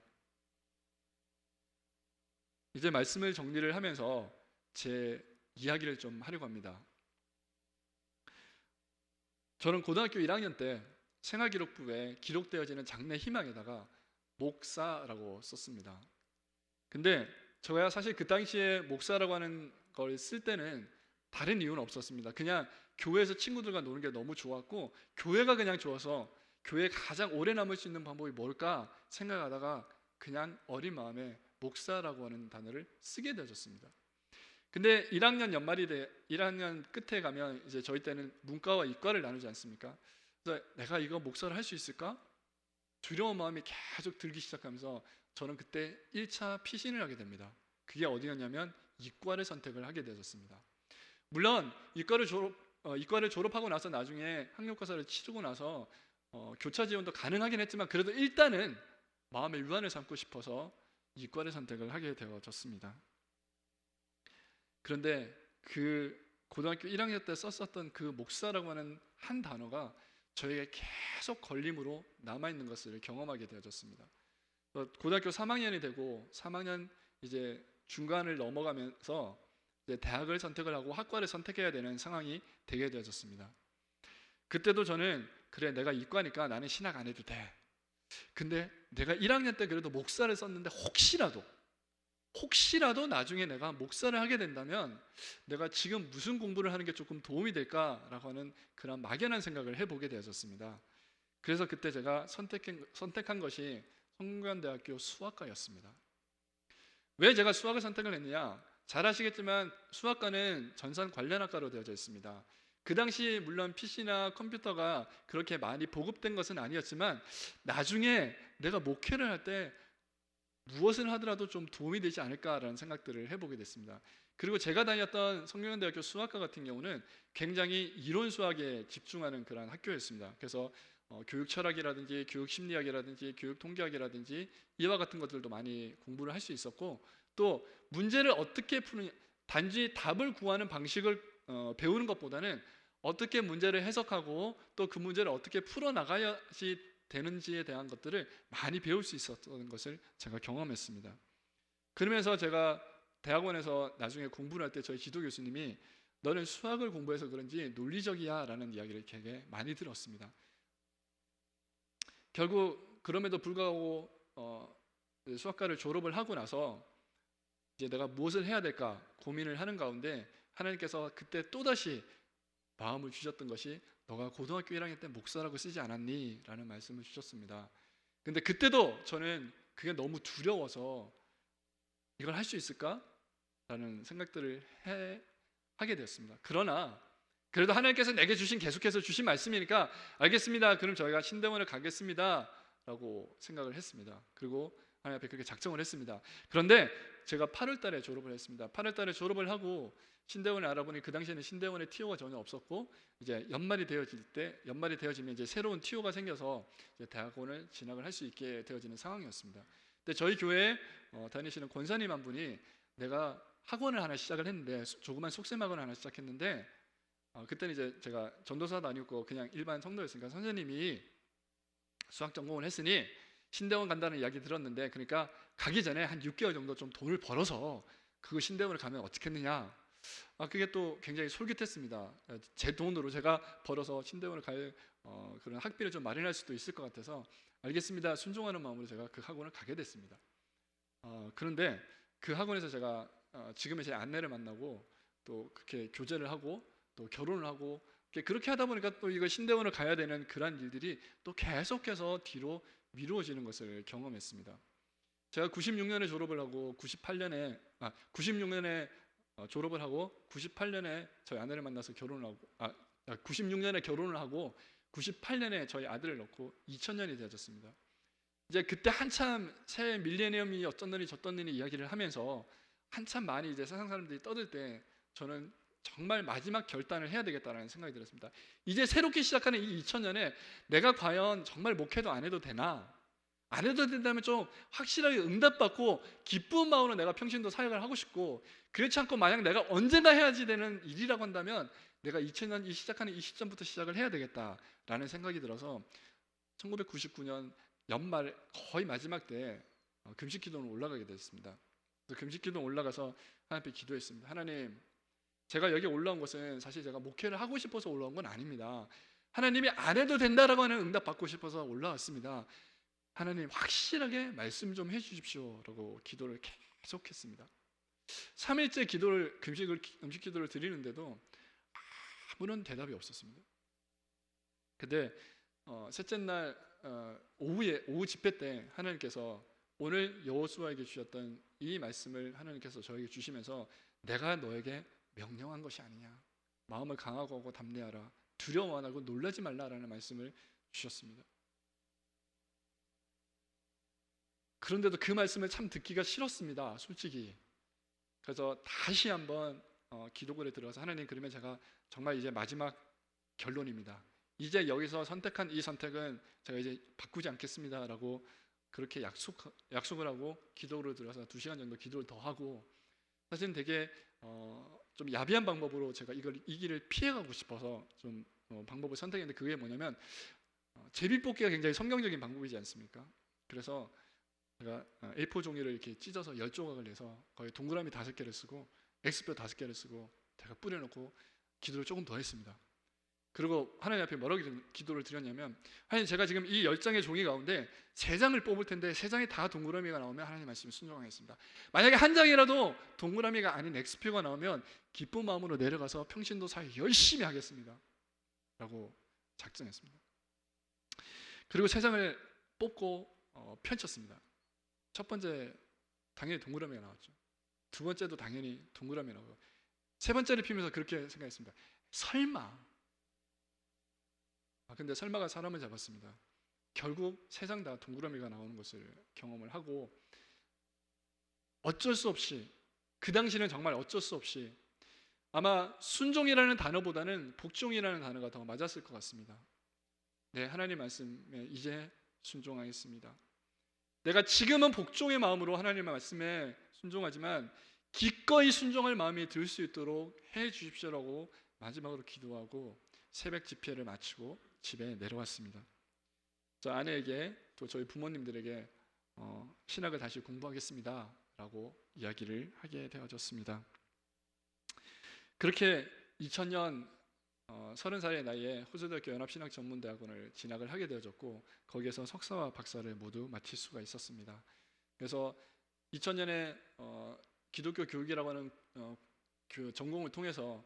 이제 말씀을 정리를 하면서 제 이야기를 좀 하려고 합니다. 저는 고등학교 1학년 때 생활기록부에 기록되어지는 장래 희망에다가 목사라고 썼습니다. 근데 저야 사실 그 당시에 목사라고 하는 걸 쓸 때는 다른 이유는 없었습니다. 그냥 교회에서 친구들과 노는 게 너무 좋았고 교회가 그냥 좋아서 교회에 가장 오래 남을 수 있는 방법이 뭘까 생각하다가 그냥 어린 마음에 목사라고 하는 단어를 쓰게 되었습니다. 근데 1학년 끝에 가면 이제 저희 때는 문과와 이과를 나누지 않습니까? 그래서 내가 이거 목사를 할 수 있을까? 두려운 마음이 계속 들기 시작하면서 저는 그때 1차 피신을 하게 됩니다. 그게 어디였냐면 이과를 선택을 하게 되었습니다. 물론 이과를 졸업하고 나서 나중에 학력고사를 치르고 나서 교차 지원도 가능하긴 했지만 그래도 일단은 마음의 유안을 삼고 싶어서 이과를 선택을 하게 되어졌습니다. 그런데 그 고등학교 1학년 때 썼었던 그 목사라고 하는 한 단어가 저에게 계속 걸림으로 남아있는 것을 경험하게 되어졌습니다. 고등학교 3학년이 되고 3학년 이제 중간을 넘어가면서 이제 대학을 선택을 하고 학과를 선택해야 되는 상황이 되게 되어졌습니다. 그때도 저는 그래 내가 이과니까 나는 신학 안 해도 돼. 근데 내가 1학년 때 그래도 목사를 썼는데 혹시라도 나중에 내가 목사를 하게 된다면 내가 지금 무슨 공부를 하는 게 조금 도움이 될까라고 하는 그런 막연한 생각을 해보게 되었습니다. 그래서 그때 제가 선택한 것이 성균관대학교 수학과였습니다. 왜 제가 수학을 선택을 했느냐? 잘 아시겠지만 수학과는 전산 관련학과로 되어져 있습니다. 그 당시 물론 PC나 컴퓨터가 그렇게 많이 보급된 것은 아니었지만 나중에 내가 목회를 할 때 무엇을 하더라도 좀 도움이 되지 않을까라는 생각들을 해보게 됐습니다. 그리고 제가 다녔던 성균관대학교 수학과 같은 경우는 굉장히 이론 수학에 집중하는 그런 학교였습니다. 그래서 교육 철학이라든지 교육 심리학이라든지 교육 통계학이라든지 이와 같은 것들도 많이 공부를 할 수 있었고 또 문제를 어떻게 푸느냐, 단지 답을 구하는 방식을 배우는 것보다는 어떻게 문제를 해석하고 또 그 문제를 어떻게 풀어나가야지 되는지에 대한 것들을 많이 배울 수 있었던 것을 제가 경험했습니다. 그러면서 제가 대학원에서 나중에 공부를 할 때 저희 지도 교수님이 너는 수학을 공부해서 그런지 논리적이야 라는 이야기를 되게 많이 들었습니다. 결국 그럼에도 불구하고 수학과를 졸업을 하고 나서 이제 내가 무엇을 해야 될까 고민을 하는 가운데 하나님께서 그때 또다시 마음을 주셨던 것이 너가 고등학교 1학년 때 목사라고 쓰지 않았니? 라는 말씀을 주셨습니다. 근데 그때도 저는 그게 너무 두려워서 이걸 할 수 있을까? 라는 생각들을 하게 되었습니다. 그러나 그래도 하나님께서 내게 계속해서 주신 말씀이니까 알겠습니다. 그럼 저희가 신대원을 가겠습니다. 라고 생각을 했습니다. 그리고 하나님 앞에 그렇게 작정을 했습니다. 그런데 제가 8월 달에 졸업을 했습니다. 8월 달에 졸업을 하고 신대원을 알아보니 그 당시에는 신대원에 티오가 전혀 없었고 이제 연말이 되어지면 이제 새로운 티오가 생겨서 이제 대학원을 진학을 할 수 있게 되어지는 상황이었습니다. 근데 저희 교회에 다니시는 권사님 한 분이 내가 학원을 하나 시작을 했는데 조그만 속셈학원을 하나 시작했는데 그때는 이제 제가 전도사도 아니었고 그냥 일반 성도였으니까 선생님이 수학 전공을 했으니 신대원 간다는 이야기 들었는데 그러니까 가기 전에 한 6개월 정도 좀 돈을 벌어서 그거 신대원을 가면 어떻겠느냐. 그게 또 굉장히 솔깃했습니다. 제 돈으로 제가 벌어서 신대원을 갈 그런 학비를 좀 마련할 수도 있을 것 같아서 알겠습니다. 순종하는 마음으로 제가 그 학원을 가게 됐습니다. 그런데 그 학원에서 제가 지금의 제 아내를 만나고 또 그렇게 교제를 하고 또 결혼을 하고 그렇게 하다 보니까 또 이거 신대원을 가야 되는 그런 일들이 또 계속해서 뒤로 미루어지는 것을 경험했습니다. 제가 96년에 졸업을 하고 96년에 졸업을 하고 98년에 저희 아내를 만나서 결혼을 하고 96년에 결혼을 하고 98년에 저희 아들을 낳고 2000년이 되어졌습니다. 이제 그때 한참 새 밀레니엄이 어쩐느니 저쩐느니 이야기를 하면서 한참 많이 이제 세상 사람들이 떠들 때 저는 정말 마지막 결단을 해야 되겠다라는 생각이 들었습니다. 이제 새롭게 시작하는 이 2000년에 내가 과연 정말 목회도 안 해도 되나? 안 해도 된다면 좀 확실하게 응답받고 기쁜 마음으로 내가 평신도 사역을 하고 싶고, 그렇지 않고 만약 내가 언젠가 해야지 되는 일이라고 한다면 내가 2000년 시작하는 이 시점부터 시작을 해야 되겠다라는 생각이 들어서 1999년 연말 거의 마지막 때 금식기도는 올라가게 됐습니다. 그래서 금식기도 올라가서 하나님께 기도했습니다. 하나님, 제가 여기 올라온 것은 사실 제가 목회를 하고 싶어서 올라온 건 아닙니다. 하나님이 안 해도 된다라고 하는 응답 받고 싶어서 올라왔습니다. 하나님, 확실하게 말씀 좀 해주십시오 라고 기도를 계속했습니다. 3일째 기도를 금식 기도를 드리는데도 아무런 대답이 없었습니다. 근데 셋째 날 오후 집회 때 하나님께서 오늘 여호수아에게 주셨던 이 말씀을 하나님께서 저에게 주시면서 내가 너에게 명령한 것이 아니냐, 마음을 강하고 하고 담대하라, 두려워 안 하고 놀라지 말라라는 말씀을 주셨습니다. 그런데도 그 말씀을 참 듣기가 싫었습니다, 솔직히. 그래서 다시 한번 기도글에 들어가서 하나님, 그러면 제가 정말 이제 마지막 결론입니다. 이제 여기서 선택한 이 선택은 제가 이제 바꾸지 않겠습니다라고 그렇게 약속을 하고 기도를 들어서 2시간 정도 기도를 더 하고, 사실은 되게 좀 야비한 방법으로 제가 이 길을 피해가고 싶어서 좀 방법을 선택했는데, 그게 뭐냐면 제비뽑기가 굉장히 성경적인 방법이지 않습니까? 그래서 제가 A4 종이를 이렇게 찢어서 10조각을 내서 거의 동그라미 5개를 쓰고 X표 5개를 쓰고 제가 뿌려놓고 기도를 조금 더 했습니다. 그리고 하나님 앞에 뭐라고 기도를 드렸냐면, 하나님, 제가 지금 이 10장의 종이 가운데 3장을 뽑을 텐데 3장이 다 동그라미가 나오면 하나님 말씀 순종하겠습니다. 만약에 한 장이라도 동그라미가 아닌 X표가 나오면 기쁜 마음으로 내려가서 평신도 사역 열심히 하겠습니다 라고 작정했습니다. 그리고 3장을 뽑고 펼쳤습니다. 첫 번째 당연히 동그라미가 나왔죠. 두 번째도 당연히 동그라미 나오고, 세 번째를 피면서 그렇게 생각했습니다. 설마. 근데 설마가 사람을 잡았습니다. 결국 3장 다 동그라미가 나오는 것을 경험을 하고, 어쩔 수 없이, 그 당시는 정말 어쩔 수 없이, 아마 순종이라는 단어보다는 복종이라는 단어가 더 맞았을 것 같습니다. 네, 하나님 말씀에 이제 순종하겠습니다. 내가 지금은 복종의 마음으로 하나님의 말씀에 순종하지만 기꺼이 순종할 마음이 들 수 있도록 해 주십시오라고 마지막으로 기도하고 새벽 집회를 마치고 집에 내려왔습니다. 저 아내에게 또 저희 부모님들에게 신학을 다시 공부하겠습니다 라고 이야기를 하게 되어졌습니다. 그렇게 2000년 30살의 나이에 호주대학교 연합신학전문대학원을 진학을 하게 되어졌고, 거기에서 석사와 박사를 모두 마칠 수가 있었습니다. 그래서 2000년에 기독교 교육이라고 하는 그 전공을 통해서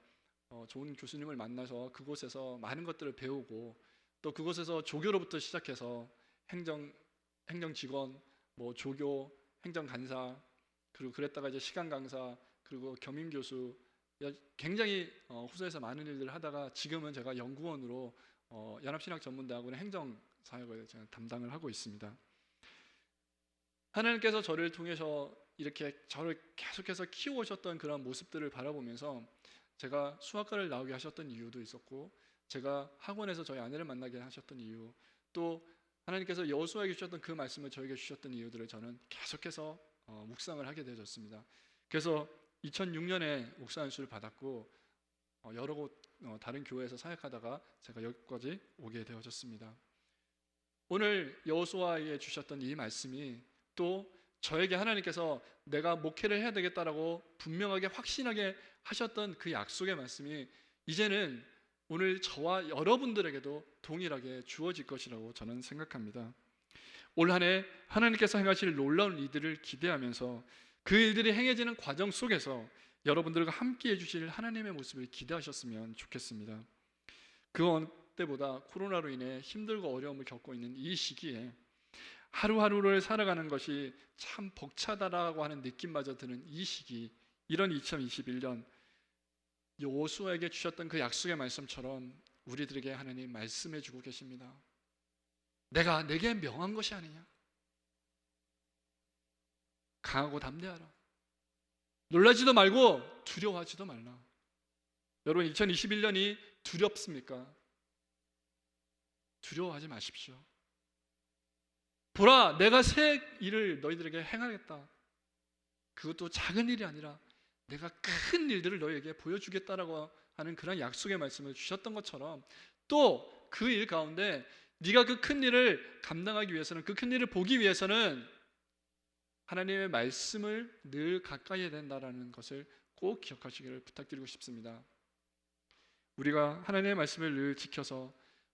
좋은 교수님을 만나서 그곳에서 많은 것들을 배우고, 또 그곳에서 조교로부터 시작해서 행정 직원, 뭐 조교, 행정 간사, 그리고 그랬다가 이제 시간 강사, 그리고 겸임 교수, 굉장히 호주에서 많은 일들을 하다가 지금은 제가 연구원으로 연합신학전문대학원의 행정사역을 제가 담당을 하고 있습니다. 하나님께서 저를 통해서 이렇게 저를 계속해서 키워오셨던 그런 모습들을 바라보면서 제가 수학과를 나오게 하셨던 이유도 있었고, 제가 학원에서 저희 아내를 만나게 하셨던 이유, 또 하나님께서 여호수아에게 주셨던 그 말씀을 저에게 주셨던 이유들을 저는 계속해서 묵상을 하게 되어졌습니다. 그래서 2006년에 목사 안수를 받았고 여러 곳 다른 교회에서 사역하다가 제가 여기까지 오게 되어졌습니다. 오늘 여호수아에게 주셨던 이 말씀이 또 저에게 하나님께서 내가 목회를 해야 되겠다라고 분명하게 확신하게 하셨던 그 약속의 말씀이 이제는 오늘 저와 여러분들에게도 동일하게 주어질 것이라고 저는 생각합니다. 올 한 해 하나님께서 행하실 놀라운 일들을 기대하면서 그 일들이 행해지는 과정 속에서 여러분들과 함께 해주실 하나님의 모습을 기대하셨으면 좋겠습니다. 그 때보다 코로나로 인해 힘들고 어려움을 겪고 있는 이 시기에 하루하루를 살아가는 것이 참 벅차다라고 하는 느낌마저 드는 이 시기, 이런 2021년 여호수아에게 주셨던 그 약속의 말씀처럼 우리들에게 하나님 말씀해 주고 계십니다. 내가 내게 명한 것이 아니냐. 강하고 담대하라. 놀라지도 말고 두려워하지도 말라. 여러분, 2021년이 두렵습니까? 두려워하지 마십시오. 보라, 내가 새 일을 너희들에게 행하겠다. 그것도 작은 일이 아니라 내가 큰 일들을 너희에게 보여주겠다라고 하는 그런 약속의 말씀을 주셨던 것처럼, 또 그 일 가운데 네가 그 큰 일을 감당하기 위해서는, 그 큰 일을 보기 위해서는 하나님의 말씀을 늘 가까이 해야 된다라는 것을 꼭 기억하시기를 부탁드리고 싶습니다. 우리가 하나님의 말씀을 늘 지켜서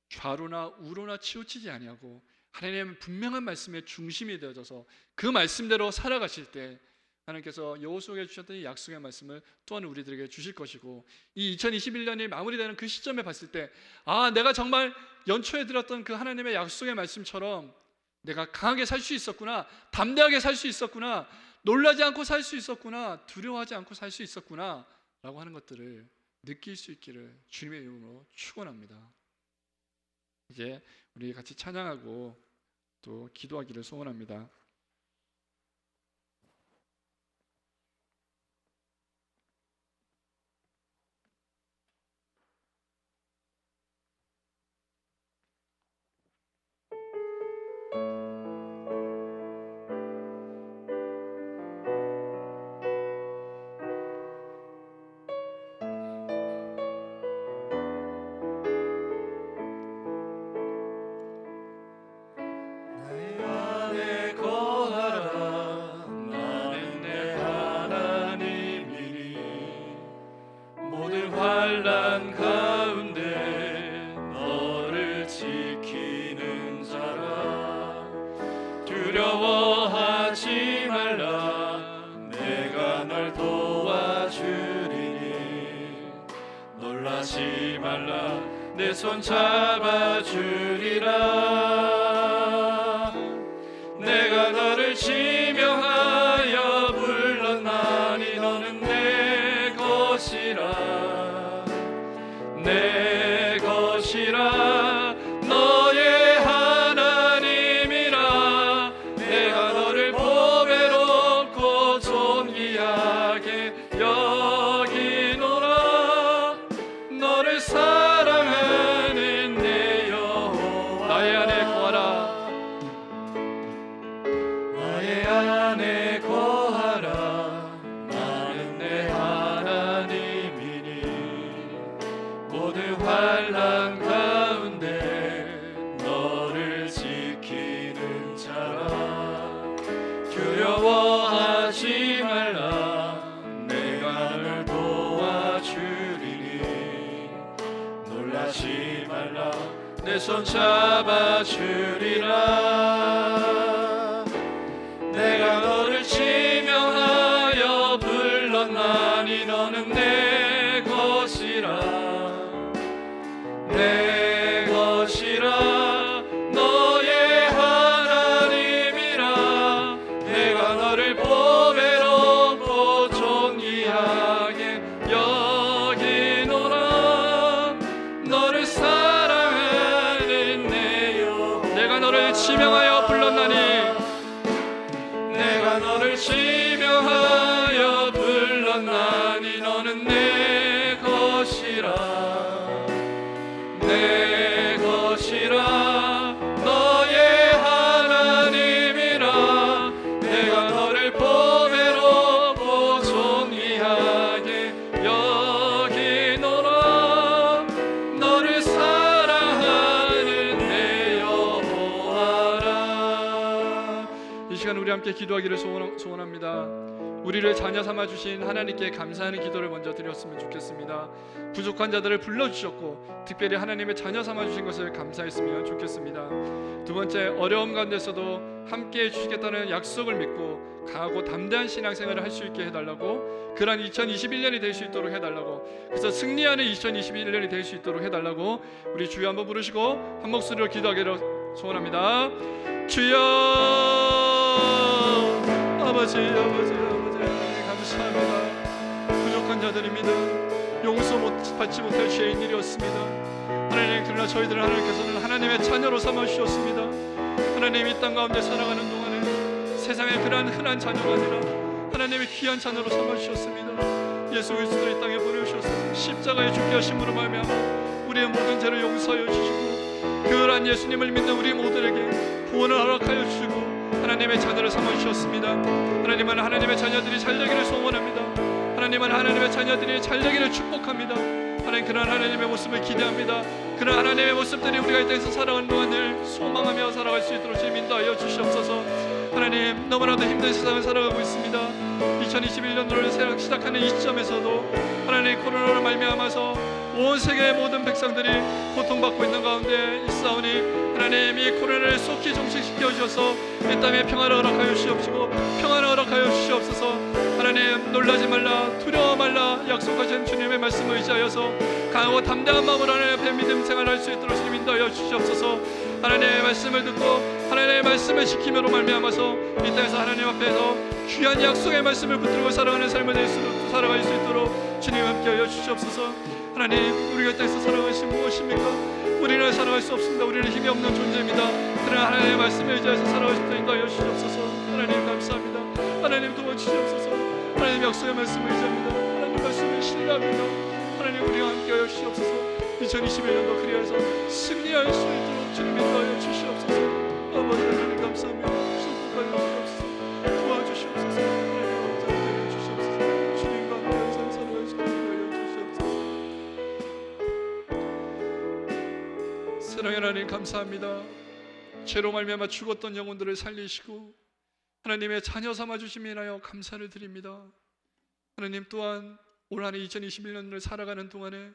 좌로나 우로나 치우치지 아니하고 하나님의 분명한 말씀의 중심이 되어져서 그 말씀대로 살아가실 때 하나님께서 여호수아에게 주셨던 이 약속의 말씀을 또한 우리들에게 주실 것이고, 이 2021년이 마무리되는 그 시점에 봤을 때, 아, 내가 정말 연초에 들었던 그 하나님의 약속의 말씀처럼 내가 강하게 살 수 있었구나, 담대하게 살 수 있었구나, 놀라지 않고 살 수 있었구나, 두려워하지 않고 살 수 있었구나 라고 하는 것들을 느낄 수 있기를 주님의 이름으로 축원합니다. 이제 우리 같이 찬양하고 또 기도하기를 소원합니다. 환난 가운데 너를 지키는 자라. 두려워하지 말라. 내가 널 도와주리니. 놀라지 말라. 내 손 잡아주리라. 내가 너를 지명하여 불렀나니 너는 내 것이라. 내 것이라. 너의 하나님이라. 내가 너를 보배롭고 존귀하게 여기노라. 너를 사랑하는 내 여호와. 나의 안에 거하라. 나의 안에 거하라. 나는 내 하나님이니. 모든 환난 가운데 너를 지키는 자라. 두려워하지 말라. 내가 널 도와주리니. 놀라지 말라. 내 손 잡아주리라. 내가 너를 지명하여 불렀나니 너는 내 것이라. 내 것이라. 너의 하나님이라. 내가 너를 보배롭고 존귀하게 여기노라. 너를 사랑하는 내 여호와. 내가 너를 지명하여 불렀나니. 내가 너를 지명하여 불렀나니 너는 내 것이라. 내 것이라. 너의 하나님이라. 내가 너를 보배롭고 존귀하게 여기노라. 너를 사랑하는 내 여호와라. 이 시간 우리 함께 기도하기를 소원합니다. 우리를 자녀 삼아 주신 하나님께 감사하는 기도를 먼저 드렸으면 좋겠습니다. 부족한 자들을 불러주셨고 특별히 하나님의 자녀 삼아 주신 것을 감사했으면 좋겠습니다. 두 번째, 어려움 가운데서도 함께해 주시겠다는 약속을 믿고 강하고 담대한 신앙생활을 할 수 있게 해달라고, 그러한 2021년이 될 수 있도록 해달라고, 그래서 승리하는 2021년이 될 수 있도록 해달라고 우리 주여 한번 부르시고 한 목소리로 기도하기를 소원합니다. 주여, 아버지 감사합니다. 부족한 자들입니다. 용서 받지 못할 죄인들이었습니다. 하나님, 그러나 저희들은 하나님께서는 하나님의 자녀로 삼아 주셨습니다. 하나님, 이 땅 가운데 살아가는 동안에 세상의 그러한 흔한 자녀가 아니라 하나님의 귀한 자녀로 삼아 주셨습니다. 예수 그리스도를 이 땅에 보내주셔서 십자가에 죽게 하심으로 말미암아 우리의 모든 죄를 용서하여 주시고, 그러한 예수님을 믿는 우리 모두에게 구원을 허락하여 주시고 하나님의 자녀를 삼아 주셨습니다. 하나님은 하나님의 자녀들이 잘되기를 소원합니다. 하나님은 하나님의 자녀들이 잘되기를 축복합니다. 하나님, 그런 하나님의 모습을 기대합니다. 그런 하나님의 모습들이 우리가 이 땅에서 살아가는 동안 늘 소망하며 살아갈 수 있도록 주님 인도하여 주시옵소서. 하나님, 너무나도 힘든 세상을 살아가고 있습니다. 2021년도를 시작하는 이 시점에서도 하나님, 코로나로 말미암아서 온 세계의 모든 백성들이 고통받고 있는 가운데 있사오니 하나님, 이 코로나를 속히 종식시켜 주셔서 이 땅에 평화를 허락하여 주시옵시고 평안을 허락하여 주시옵소서. 하나님, 놀라지 말라, 두려워 말라 약속하신 주님의 말씀을 의지하여서 강하고 담대한 마음으로 하나님 앞에 믿음 생활할 수 있도록 주님 인도하여 주시옵소서. 하나님의 말씀을 듣고 하나님의 말씀을 지킴으로 말미암아서 이 땅에서 하나님 앞에서 귀한 약속의 말씀을 붙들고 살아가는 삶을 살아갈 수 있도록 주님 함께하여 주시옵소서. 하나님, 우리가 이 땅에서 살아갈 수 무엇입니까? 우리는 살아갈 수 없습니다. 우리는 힘이 없는 존재입니다. 그러나 하나님의 말씀을 의지해서 살아갈 수 있도록 인도하여 주시옵소서. 하나님 감사합니다. 하나님 도와주시옵소서. 하나님 약속의 말씀을 의지합니다. 하나님 말씀을 신뢰합니다. 하나님, 우리가 함께하여 주시옵소서. 2021년도 그리하여서 승리할 수 있도록 주님 인도하여 주시옵소서. 아버지 하나님 감사합니다. 축복하여 주시옵소서. 도와주시옵소서. 하나님 감사하여 주시옵소서. 주님과 함께하여 살아갈 수 있도록 인도하여 주시옵소서. 사랑의 하나님 감사합니다. 죄로 말미암아 죽었던 영혼들을 살리시고 하나님의 자녀 삼아 주심에 인하여 감사를 드립니다. 하나님, 또한 올 한해 2021년을 살아가는 동안에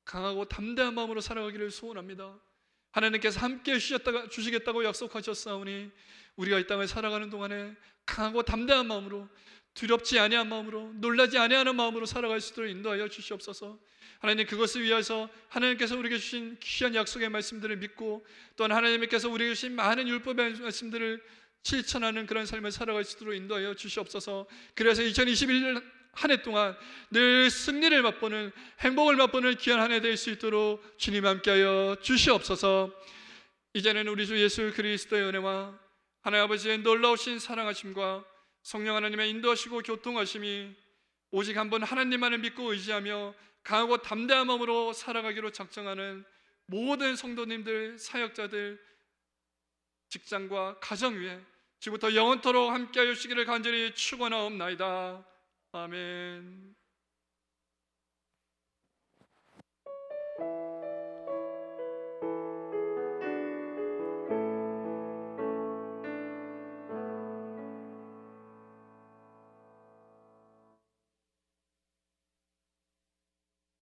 강하고 담대한 마음으로 살아가기를 소원합니다. 하나님께서 함께 주시겠다고 약속하셨사오니 우리가 이 땅을 살아가는 동안에 강하고 담대한 마음으로, 두렵지 아니한 마음으로, 놀라지 아니하는 마음으로 살아갈 수 있도록 인도하여 주시옵소서. 하나님, 그것을 위해서 하나님께서 우리에게 주신 귀한 약속의 말씀들을 믿고 또한 하나님께서 우리에게 주신 많은 율법의 말씀들을 실천하는 그런 삶을 살아갈 수 있도록 인도하여 주시옵소서. 그래서 2021년 한 해 동안 늘 승리를 맛보는, 행복을 맛보는 귀한 한 해 될 수 있도록 주님 함께하여 주시옵소서. 이제는 우리 주 예수 그리스도의 은혜와 하나님 아버지의 놀라우신 사랑하심과 성령 하나님의 인도하시고 교통하심이 오직 한 번 하나님만을 믿고 의지하며 강하고 담대한 마음으로 살아가기로 작정하는 모든 성도님들, 사역자들, 직장과 가정 위에 지금부터 영원토록 함께하여 주시기를 간절히 축원하옵나이다. 아멘.